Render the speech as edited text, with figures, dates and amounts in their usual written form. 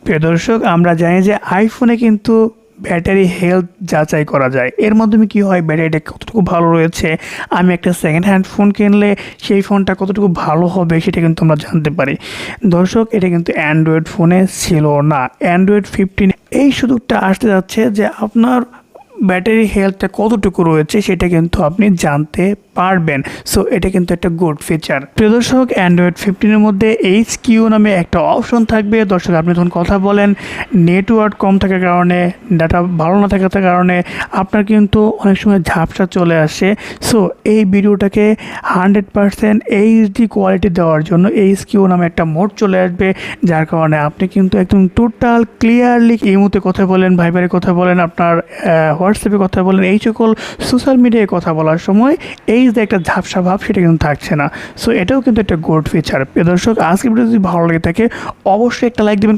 প্রিয় দর্শক, আমরা জানি যে আইফোনে কিন্তু ব্যাটারি হেলথ যাচাই করা যায়। এর মাধ্যমে কি হয়, ব্যাটারিটা কতটুকু ভালো রয়েছে, আমি একটা সেকেন্ড হ্যান্ড ফোন কিনলে সেই ফোনটা কতটুকু ভালো হবে সেটা কিন্তু আমরা জানতে পারি। দর্শক, এটা কিন্তু অ্যান্ড্রয়েড ফোনে ছিল না। অ্যান্ড্রয়েড 15 এই সুযোগটা আসতে যাচ্ছে যে আপনার ব্যাটারি হেলথটা কতটুকু রয়েছে সেটা কিন্তু আপনি জানতে পারবেন। সো এটা কিন্তু একটা গুড ফিচার। প্রিয় দর্শক, অ্যান্ড্রয়েড 15-এর মধ্যে HQ নামে একটা অপশন থাকবে। দর্শক, আপনি যখন কথা বলেন, নেটওয়ার্ক কম থাকার কারণে, ডাটা ভালো না থাকার কারণে আপনার কিন্তু অনেক সময় ঝাপসা চলে আসে। সো এই ভিডিওটাকে 100% এইচডি কোয়ালিটি দেওয়ার জন্য HQ নামে একটা মোড চলে আসবে, যার কারণে আপনি কিন্তু একদম টোটাল ক্লিয়ারলি ইমোতে কথা বলেন, ভাইবারে কথা বলেন, আপনার হোয়াটসঅ্যাপে কথা বলেন, এই সকল সোশ্যাল মিডিয়ায় কথা বলার সময় এই যে একটা ঝাপসা ভাব সেটা কিন্তু থাকছে না। সো এটাও কিন্তু একটা গুড ফিচার। প্রিয় দর্শক, আজকের ভিডিও যদি ভালো লেগে থাকে অবশ্যই একটা লাইক দেবেন।